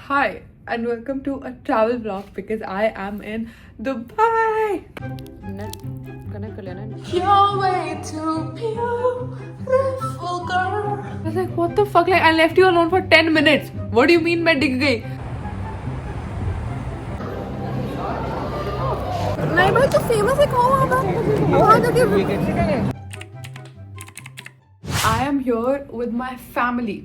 Hi and welcome to a travel vlog because I am in Dubai. You're way too beautiful, girl. I was like, what the fuck? Like, I left you alone for 10 minutes. What do you mean मैं डिग गई? नहीं भाई तो famous है कहाँ वहाँ पर? वहाँ जाके I am here with my family.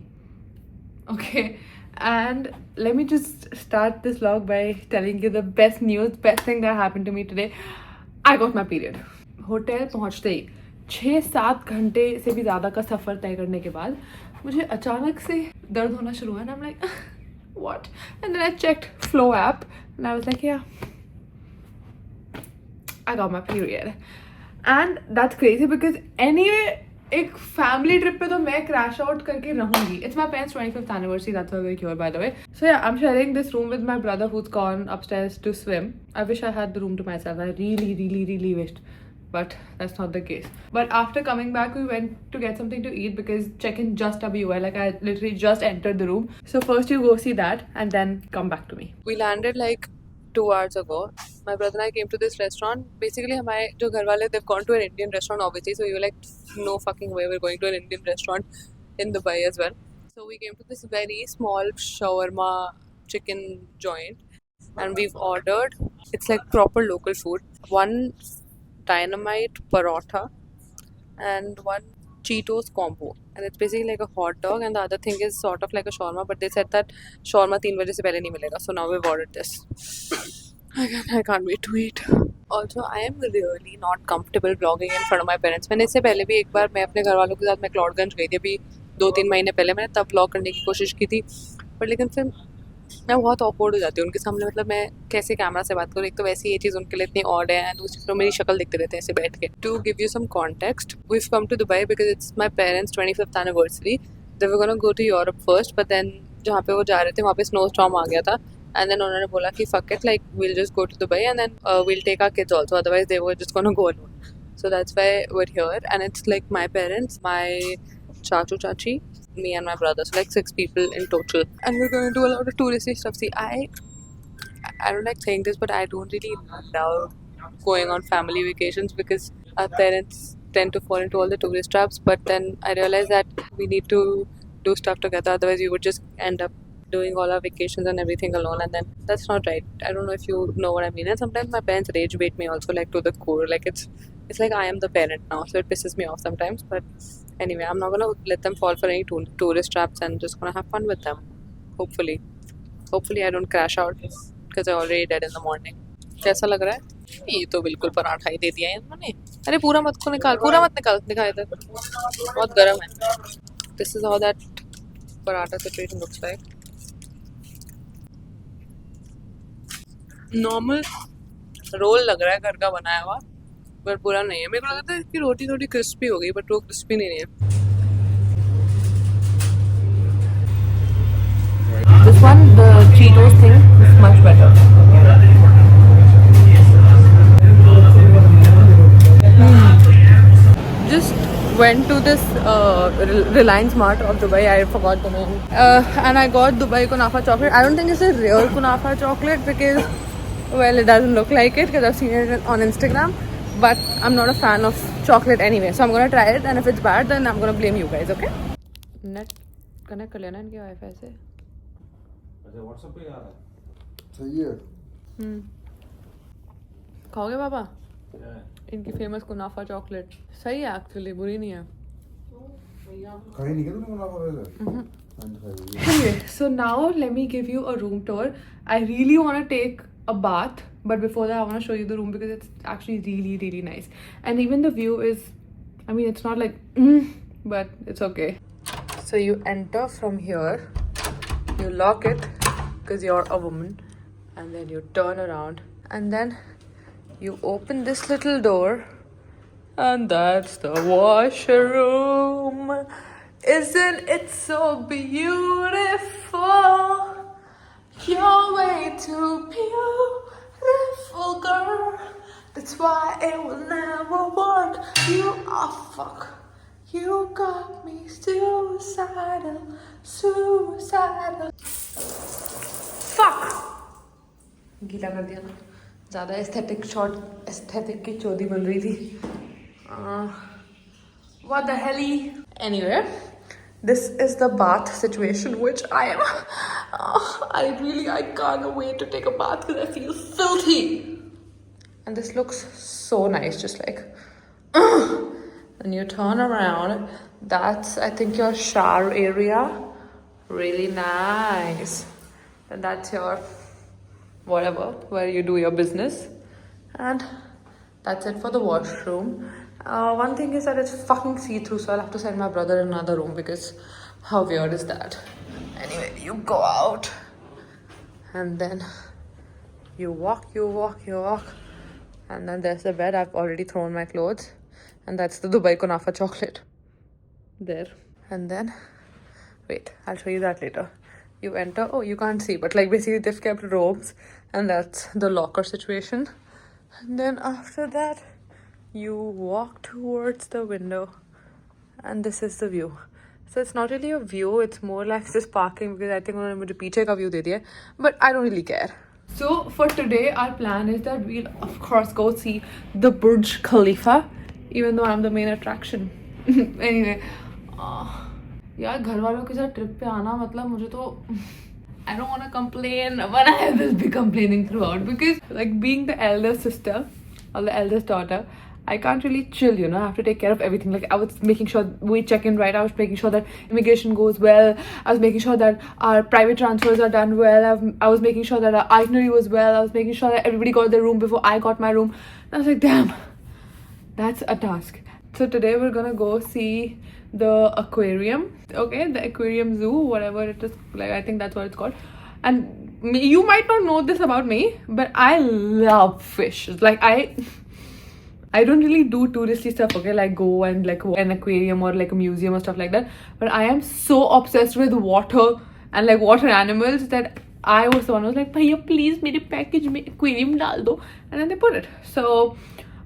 Okay, and let me just start this vlog by telling you the best news, best thing that happened to me today. I got my period. Hotel पहुंचते ही 6-7 घंटे से भी ज़्यादा का सफ़र तय करने के बाद मुझे अचानक से दर्द होना शुरू हुआ. I'm like, what? And then I checked Flow app and I was like, yeah, I got my period. And that's crazy because anyway, एक फैमिली ट्रिप पे तो मैं क्रैश आउट करके रहूंगी. It's my parents 25th anniversary, that's why we're here by the way. So yeah, I'm sharing this room with my brother who's gone upstairs to swim. I wish I had the room to myself. I really wished, but that's not the case. But after coming back, we went to get something to eat because check-in just abhi hua hai. Like I literally just entered the room. So first you go see that and then come back to me. We landed like 2 hours ago. My brother and I came to this restaurant. Basically, हमारे जो घर वाले they've gone to an Indian restaurant obviously. So we were like, no fucking way, we're going to an Indian restaurant in Dubai as well. So we came to this very small shawarma chicken joint, and we've ordered. It's like proper local food. One dynamite paratha and one Cheetos combo, and it's basically like a hot dog, and the other thing is sort of like a shawarma, but they said that shawarma 3 baje se pehle nahi milega, so now we've ordered this. I can't wait to eat. Also, I am really not comfortable vlogging in front of my parents. मैंने इससे पहले भी एक बार मैं अपने घर वालों के साथ मैक्लोडगंज गई थी अभी 2-3 महीने पहले. मैंने तब vlog करने की कोशिश की थी, पर लेकिन फिर मैं बहुत ऑकवर्ड हो जाती हूँ उनके सामने. मतलब मैं कैसे कैमरा से बात करूँ. एक तो वैसे ये चीज़ उनके लिए इतनी ऑड है, एंड दूसरी तो मेरी शक्ल दिखते रहते हैं ऐसे बैठ के. To give you some context, we come to Dubai because it's my parents 25th anniversary. They were gonna go to Europe first, but then जहाँ पे वो जा रहे थे वहाँ पे स्नो स्टॉर्म आ गया था, एंड देन उन्होंने बोला कि fuck it, like we'll just go to Dubai and then we'll take our kids also, otherwise they were just gonna go alone. So that's why we're here, and it's like my parents, my chachu chachi, me and my brother, so like 6 people in total, and we're going to do a lot of touristy stuff. See, I don't like saying this, but I don't really love going on family vacations because our parents tend to fall into all the tourist traps. But then I realized that we need to do stuff together, otherwise we would just end up doing all our vacations and everything alone, and then that's not right. I don't know if you know what I mean. And sometimes my parents rage bait me also, like to the core. Like it's like I am the parent now, so it pisses me off sometimes. But anyway, I'm not gonna let them fall for any tourist traps and just gonna have fun with them. Hopefully I don't crash out because I already dead in the morning. कैसा लग रहा है? ये तो बिल्कुल पराठा ही दे दिया है इन्होंने. अरे पूरा मत को निकाल, पूरा मत निकाल, दिखा इधर, बहुत गर्म है. This is how that paratha situation looks like. Normal roll लग रहा है घर का बनाया हुआ, पर पूरा नहीं है. मेरे को लगता है कि रोटी थोड़ी क्रिस्पी हो गई, बट वो क्रिस्पी नहीं है. This one, the Cheetos thing, is much better. Just went to this Reliance Mart of Dubai. I forgot the name. And I got Dubai Kunafa chocolate. I don't think it's a real Kunafa chocolate because, well, it doesn't look like it because I've seen it on Instagram. But I'm not a fan of chocolate anyway, so I'm gonna try it. And if it's bad, then I'm gonna blame you guys. Okay? Net connect कर लेना इनके wifi से. अच्छा WhatsApp पे आ रहा है. सही है. खाओगे पापा? क्या है? इनकी फेमस कुनाफा चॉकलेट सही है एक्चुअली, बुरी नहीं है. कहीं नहीं तूने मुनाफा वैसे. Anyway, so now let me give you a room tour. I really want to take a bath, but before that I want to show you the room because it's actually really nice, and even the view is, I mean, it's not like but it's okay. So you enter from here, you lock it because you're a woman, and then you turn around and then you open this little door, and that's the washroom. Isn't it so beautiful? You're way too beautiful, girl. That's why it will never work. You are fuck. You got me suicidal. गीला कर दिया ना, ज़्यादा aesthetic की चौधी बन रही थी. What the hell? Anyway, this is the bath situation which I am. I can't wait to take a bath because I feel filthy. And this looks so nice, just like. When you turn around, that's I think your shower area. Really nice. And that's your whatever, where you do your business. And that's it for the washroom. One thing is that it's fucking see-through, so I'll have to send my brother in another room because how weird is that? Anyway, you go out and then you walk, and then there's the bed. I've already thrown my clothes, and that's the Dubai Kunafa chocolate there. And then wait, I'll show you that later. You enter. Oh, you can't see, but like basically they've kept robes, and that's the locker situation. And then after that, you walk towards the window, and this is the view. So it's not really a view, it's more like just parking because I think उन्होंने मुझे पीछे का view दे दिया है, but I don't really care. So for today, our plan is that we'll of course go see the Burj Khalifa, even though I'm the main attraction. Anyway, यार घर वालों के साथ ट्रिप पे आना मतलब मुझे तो I don't want to complain, but I will be complaining throughout because like being the elder sister or the eldest daughter, I can't really chill, you know. I have to take care of everything. Like I was making sure we check in right. I was making sure that immigration goes well. I was making sure that our private transfers are done well. I was making sure that our itinerary was well. I was making sure that everybody got their room before I got my room. And I was like, damn, that's a task. So today we're gonna go see the aquarium. Okay, the aquarium zoo, whatever it is. Like I think that's what it's called. And you might not know this about me, but I love fish. Like I don't really do touristy stuff, okay, like go and like an aquarium or like a museum or stuff like that, but I am so obsessed with water and like water animals that I was the one who was like, bhaiya please mere package mein aquarium dal do, and then they put it. So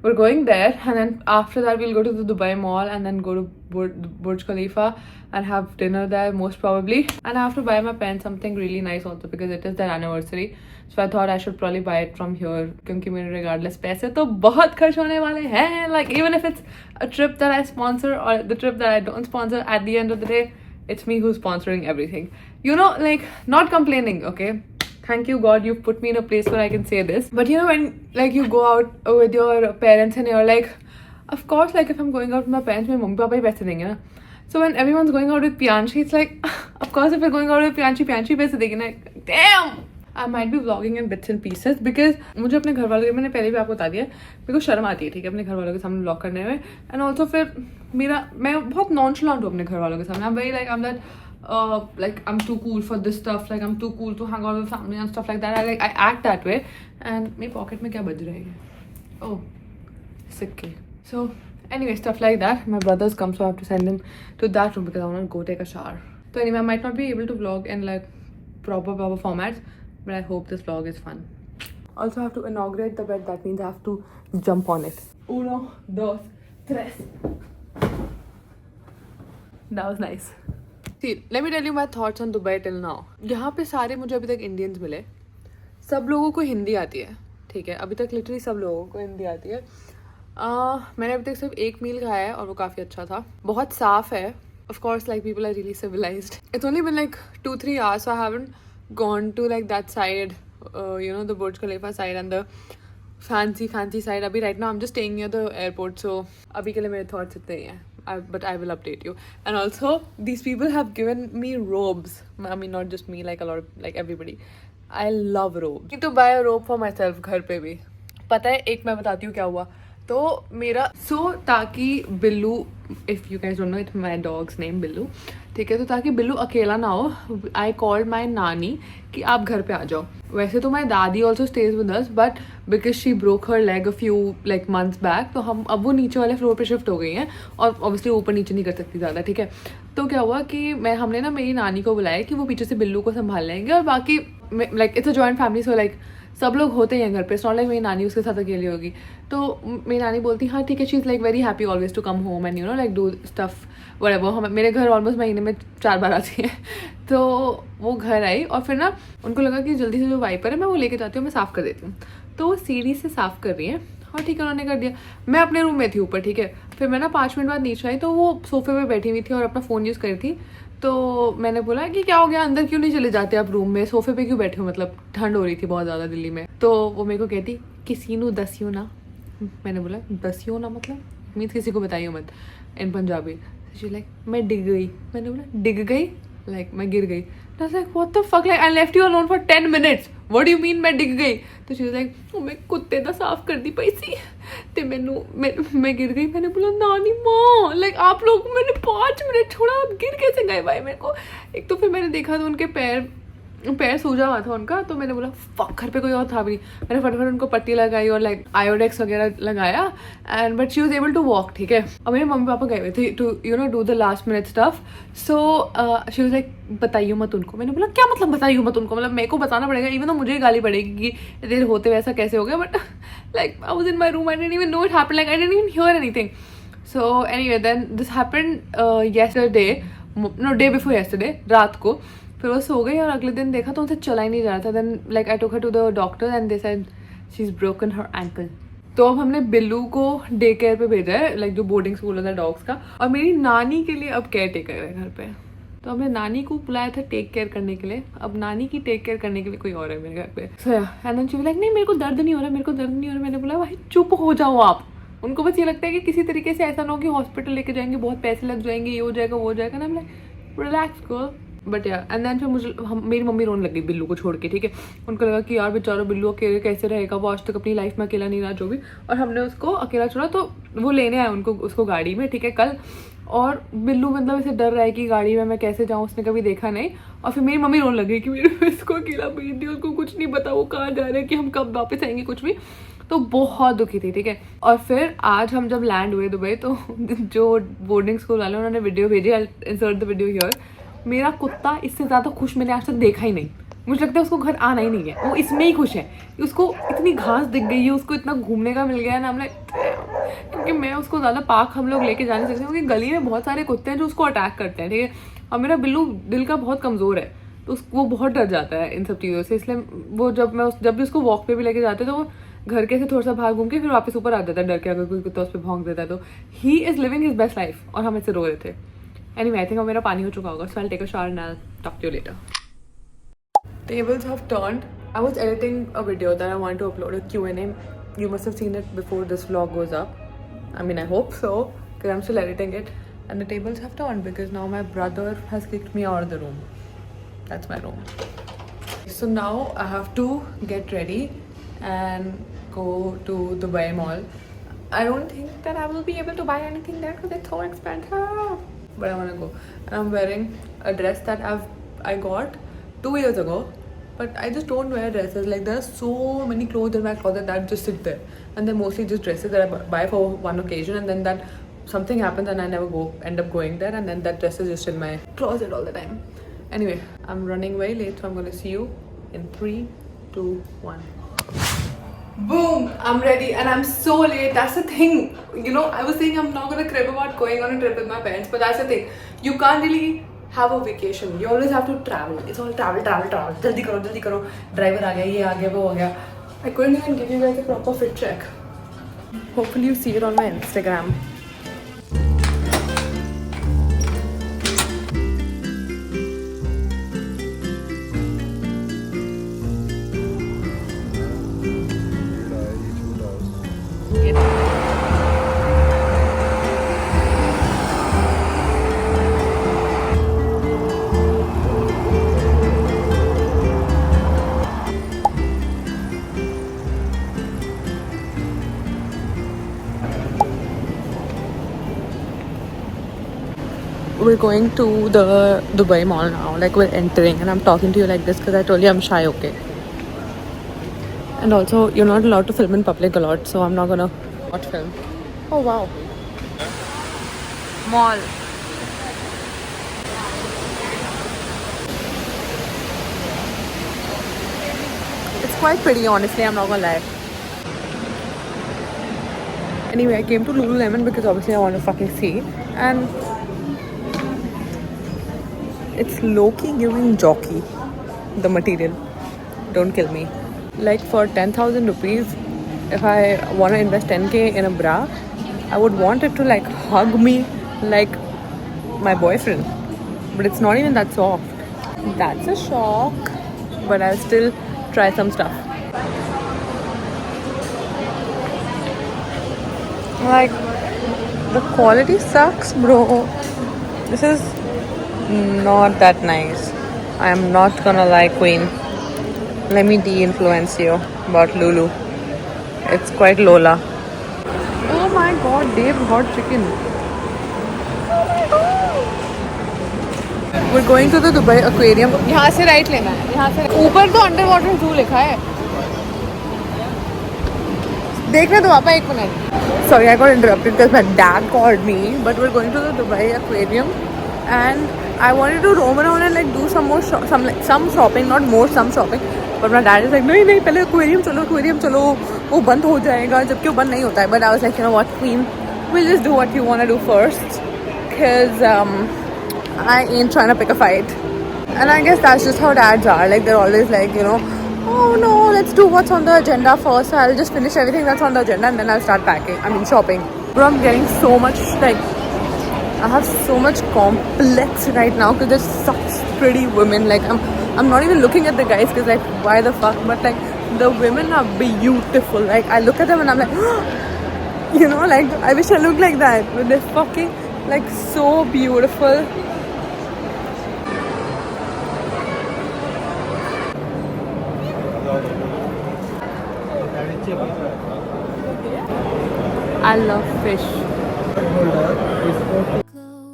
we're going there, and then after that we'll go to the Dubai Mall and then go to Burj Khalifa and have dinner there most probably. And I have to buy my parents something really nice also because it is their anniversary. So I thought I should probably buy it from here क्योंकि मेरे regardless पैसे तो बहुत खर्च होने वाले हैं. Like even if it's a trip that I sponsor or the trip that I don't sponsor, at the end of the day, it's me who's sponsoring everything. You know, like not complaining, okay? Thank you God, you've put me in a place where I can say this. But you know when like you go out with your parents and you're like, of course, like if I'm going out with my parents, my mummy papa ही पैसे देंगे ना. So when everyone's going out with Pianchi, it's like, of course if we're going out with Pianchi पैसे देगी ना. Damn! I might be vlogging in bits and pieces because मुझे अपने घर वालों के, मैंने पहले भी आपको बता दिया, मेरे को शर्म आती है, ठीक है, अपने घर वालों के सामने vlog करने में. And also फिर मैं बहुत nonchalant हूँ अपने घर वालों के सामने. I'm very like, I'm that like I'm too cool for this stuff, like I'm too cool to hang out with family and stuff like that. I act that way. And मेरी pocket में क्या बज रहा है? Oh, सिक्के. So anyway, stuff like that. My brother's come, so I have to send him to that room because I want to go take a shower. So anyway, I might not be able to vlog in like proper formats, but I hope this vlog is fun. Also, I have to inaugurate the bed. That means I have to jump on it. Uno, dos, tres. That was nice. See, let me tell you my thoughts on Dubai till now. यहाँ पे सारे मुझे अभी तक Indians मिले. सब लोगों को हिंदी आती है, ठीक है. अभी तक लिटरली सब लोगों को हिंदी आती है. मैंने अभी तक सिर्फ एक मील खाया है और वो काफ़ी अच्छा था. बहुत साफ है. Of course, like people are really civilized. It's only been like 2-3 hours, so I haven't gone to like that side, you know, the Burj Khalifa side and the fancy side. Abhi right now I'm just staying near the airport, so abhi ke liye mere thoughts itne hi hain. But I will update you. And also these people have given me robes. I mean not just me, like a lot of like everybody. I love robes. I need to buy a robe for myself घर पे भी. पता है एक मैं बताती हूँ क्या हुआ. तो मेरा ताकि Billu, if you guys don't know, it's my dogs name Billu, ठीक है. तो ताकि बिल्लू अकेला ना हो, आई कॉल्ड माई नानी कि आप घर पे आ जाओ. वैसे तो माई दादी also stage with us, but because she broke her leg a few like months back, तो हम अब वो नीचे वाले फ्लोर पे शिफ्ट हो गई हैं और ऑब्वियसली ऊपर नीचे नहीं कर सकती ज़्यादा, ठीक है. तो क्या हुआ कि हमने ना मेरी नानी को बुलाया कि वो पीछे से बिल्लू को संभाल लेंगे और बाकी like it's a joint family, so like सब लोग होते हैं घर पे, इट्स नॉट लाइक मेरी नानी उसके साथ अकेली होगी। तो मेरी नानी बोलती हाँ ठीक है, she is like very happy always to come home and you know like do stuff whatever. हम मेरे घर ऑलमोस्ट महीने में 4 बार आती है। तो वो घर आई और फिर ना उनको लगा कि जल्दी से जो वाइपर है मैं वो लेके जाती हूँ, मैं साफ़ कर देती हूँ। तो वो सीढ़ी से साफ़ कर रही है और ठीक है उन्होंने कर दिया। मैं अपने रूम में थी ऊपर, ठीक है। फिर मैं ना 5 मिनट बाद नीचे आई तो वो सोफे पे बैठी हुई थी और अपना फ़ोन यूज़ करी थी। तो मैंने बोला कि क्या हो गया, अंदर क्यों नहीं चले जाते आप रूम में, सोफे पे क्यों बैठे हो, मतलब ठंड हो रही थी बहुत ज़्यादा दिल्ली में। तो वो मेरे को कहती किसी नू दसियो ना। मैंने बोला दसियो ना मतलब मीन्स किसी को बताइयो मत इन पंजाबी। शी लाइक मैं डिग गई। मैंने बोला डिग गई लाइक मैं गिर गई। I was like, what the fuck, like I left you alone for 10 minutes. What do you mean मैं डिग गई? तो she was like, मैं कुत्ते दा साफ कर दी पई सी ते मैं गिर गई। मैंने बोला नानी माँ, लाइक आप लोग मैंने 5 मिनट छोड़ा, आप गिर कैसे गए भाई मेरे को। एक तो फिर मैंने देखा तो उनके पैर सूजा हुआ था उनका, तो मैंने बोला फक घर पे कोई और था भी नहीं। मैंने फटाफट उनको पट्टी लगाई और लाइक आयोडेक्स वगैरह लगाया and but she was able to walk, ठीक है। और मेरे मम्मी पापा गए हुए थे to you know do the last minute stuff. So she was like बताइयो मत उनको। मैंने बोला क्या मतलब बताइयो मत उनको, मतलब मेरे को बताना पड़ेगा, इवन तो मुझे ही गाली पड़ेगी कि देर होते हुए ऐसा कैसे हो गया। But like I was in my room, I didn't even know it happened, like I didn't even hear anything. So anyway then this happened yesterday, no day before yesterday रात को। फिर वो सो गई और अगले दिन देखा तो उनसे चला ही नहीं जा रहा था। Then like I took her to the doctor and they said she is broken her ankle. तो अब हमने बिल्लू को डे केयर पे भेजा है, लाइक जो बोर्डिंग स्कूल होता है डॉग्स का। और मेरी नानी के लिए अब केयर टेकर है घर पे, तो हमने नानी को बुलाया था टेक केयर करने के लिए। अब नानी की टेक केयर करने के लिए कोई और है मेरे घर पे। So and then she was like नहीं मेरे को दर्द नहीं हो रहा, मेरे को दर्द नहीं हो रहा। मैंने बोला भाई चुप हो जाओ आप। उनको बस ये लगता है कि किसी तरीके से ऐसा ना हो कि हॉस्पिटल लेके जाएंगे, बहुत पैसे लग जाएंगे, ये हो जाएगा वो हो जाएगा ना। Like relax girl. बट यार एंड देन फिर मेरी मम्मी रोने लगी बिल्लू को छोड़ के, ठीक है। उनको लगा कि यार बेचारा बिल्लू अकेले कैसे रहेगा, वो आज तक अपनी लाइफ में अकेला नहीं रहा जो भी। और हमने उसको अकेला छोड़ा तो वो लेने आए उसको गाड़ी में, ठीक है, कल। और बिल्लू मतलब ऐसे डर रहा है कि गाड़ी में मैं कैसे जाऊँ, उसने कभी देखा नहीं। और फिर मेरी मम्मी रोने लगी कि मेरे इसको अकेला भेज दिया, उसको कुछ नहीं पता वो कहाँ जा रहा है, कि हम कब वापस आएंगे, कुछ भी। तो बहुत दुखी थी, ठीक है। और फिर आज हम जब लैंड हुए दुबई तो जो बोर्डिंग स्कूल वाले उन्होंने वीडियो भेजी, आई इंसर्ट द वीडियो हियर। मेरा कुत्ता इससे ज़्यादा खुश मैंने आज तक देखा ही नहीं। मुझे लगता है उसको घर आना ही नहीं है, वो इसमें ही खुश है। उसको इतनी घास दिख गई है, उसको इतना घूमने का मिल गया है ना। हमने क्योंकि मैं उसको ज़्यादा पार्क हम लोग लेके जा नहीं सकते क्योंकि गली में बहुत सारे कुत्ते हैं जो उसको अटैक करते हैं, ठीक है। और मेरा बिल्लू दिल का बहुत कमज़ोर है, तो वो बहुत डर जाता है इन सब चीज़ों से। इसलिए वो जब भी उसको वॉक पे भी लेके जाते तो वो घर के से थोड़ा सा बाहर घूम के फिर वापस ऊपर आ जाता है डर के, अगर कोई कुत्ता उस पर भौंक देता है तो। He is living his best life और हम ऐसे रो रहे थे। Anyway, I think मेरा पानी हो चुका होगा, so I'll take a shower and I'll talk to you later. Tables have turned. I was editing a video that I want to upload, a Q&A. You must have seen it before this vlog goes up. I mean, I hope so, because I'm still editing it. And the tables have turned because now my brother has kicked me out of the room. That's my room. So now I have to get ready and go to Dubai Mall. I don't think that I will be able to buy anything there because it's so expensive. But I want to go. And I'm wearing a dress that I got 2 years ago. But I just don't wear dresses. Like there are so many clothes in my closet that just sit there. And they're mostly just dresses that I buy for one occasion. And then that something happens and I never end up going there. And then that dress is just in my closet all the time. Anyway, I'm running way late. So I'm going to see you in 3, 2, 1. Boom! I'm ready and I'm so late. That's the thing. You know, I was saying I'm not gonna crib about going on a trip with my parents, but that's the thing. You can't really have a vacation. You always have to travel. It's all travel. Jaldi karo. Driver aa gaya, ye aa gaya, wo aa gaya. I couldn't even give you guys a proper fit check. Hopefully you see it on my Instagram. We're going to the Dubai Mall now, like we're entering, and I'm talking to you like this because I told you I'm shy, okay? And also, you're not allowed to film in public a lot, so I'm not gonna not film. Oh wow. Mall. It's quite pretty, honestly, I'm not gonna lie. Anyway, I came to Lululemon because obviously I want to fucking see. And it's low-key giving jockey, the material. Don't kill me. Like for 10,000 rupees, if I want to invest 10k in a bra, I would want it to like hug me like my boyfriend. But it's not even that soft. That's a shock. But I'll still try some stuff. Like, the quality sucks, bro. This is not that nice. I am not gonna lie, Queen. Let me de-influence you about Lulu. It's quite Lola. Oh my god, Dave hot chicken. Oh my god. We're going to the Dubai Aquarium. यहाँ से right लेना है. यहाँ से ऊपर तो underwater zoo लिखा है. देखने दो पापा 1 minute. Sorry, I got interrupted because my dad called me. But we're going to the Dubai Aquarium, and I wanted to roam around and like do some more some shopping, not more, some shopping. But my dad is like, नहीं नहीं पहले aquarium चलो वो बंद हो जाएगा जबकि वो बंद नहीं होता है. But I was like, you know what, Queen, we'll just do what you want to do first, because I ain't trying to pick a fight. And I guess that's just how dads are. Like they're always like, you know, oh no, let's do what's on the agenda first. I'll just finish everything that's on the agenda and then I'll start shopping. Bro, I'm getting so much, like, I have so much complex right now because there's such pretty women. Like, I'm not even looking at the guys because, like, why the fuck? But, like, the women are beautiful. Like, I look at them and I'm like, you know, like, I wish I looked like that. But they're fucking, like, so beautiful. I love fish.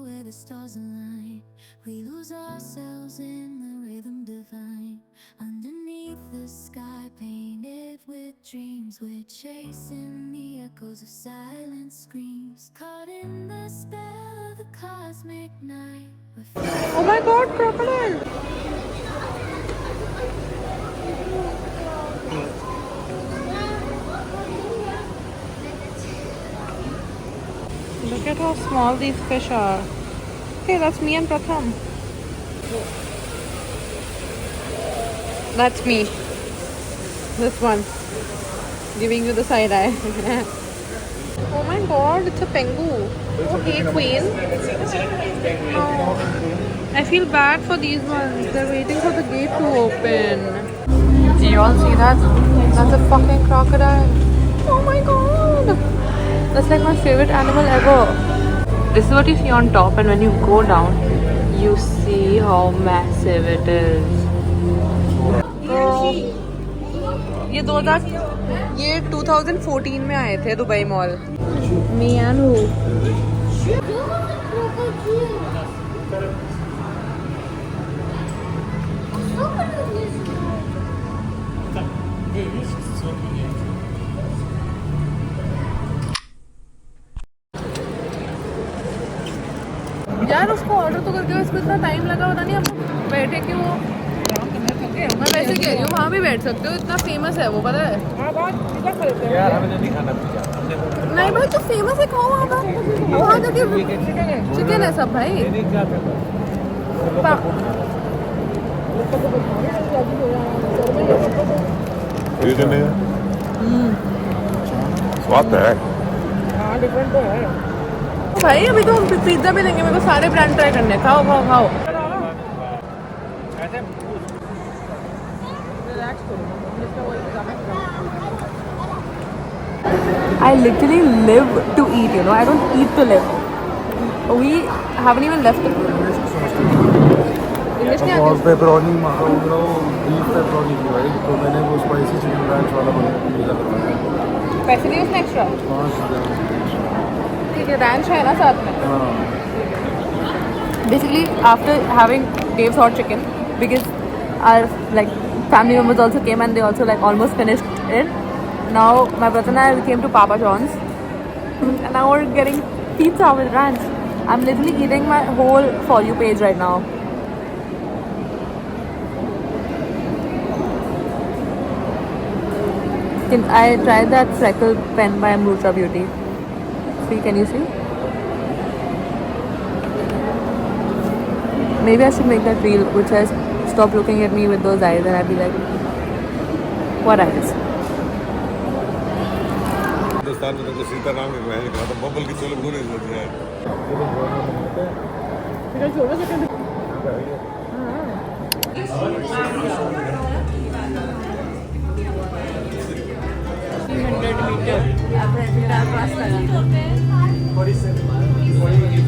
Where the stars align, we lose ourselves in the rhythm divine. Underneath the sky painted with dreams, we're chasing the echoes of silent screams. Caught in the spell of the cosmic night. Oh my god, crocodile! Look at how small these fish are. Okay, that's me and Pratham. That's me. This one. Giving you the side eye. Oh my god, it's a pengu. Okay, Queen. Oh, I feel bad for these ones. They're waiting for the gate to open. Do you all see that? That's a fucking crocodile. Oh my god. That's like my favorite animal ever. This is what you see on top, and when you go down, you see how massive it is. ये 2014 में आए थे Dubai mall. Me and who? यार उसको order तो करके उसको इतना टाइम लगा, पता नहीं आप बैठे क्यों. मैं वैसे कह रही हूँ वहाँ भी बैठ सकते हो, इतना फेमस है वो, पता है. यार हमें नहीं खाना पिज़्ज़ा. नहीं भाई, तो फेमस है, खाओ वहाँ पर. वहाँ जाके चिकन है सब भाई. स्वाद है. भाई अभी तो हम पिज्जा भी लेंगे. मेरे को सारे ब्रांड ट्राई करने. खाओ खाओ खाओ. I literally live to eat, you know. I don't eat to live. We haven't even left the English नहीं आती. पेपरोनी बीफ पेपरोनी की भाई, तो मैंने वो स्पाइसी चिकन रैंच वाला पिज़्ज़ा करवाया. पैसे नहीं उसने एक्स्ट्रा. 5 ठीक है, रैंच है ना साथ में. Basically, after having Dave's hot chicken, because our like family members also came and they also like almost finished it. Now my brother and I came to Papa John's, and now we're getting pizza with ranch. I'm literally eating my whole For You page right now. I tried that freckle pen by Amrutra Beauty. See, can you see? Maybe I should make that reel which says, "Stop looking at me with those eyes," and I'd be like, "What eyes?" Hindustan में तो सीताराम के महल का तो bubble की चोले बुरे होते हैं metre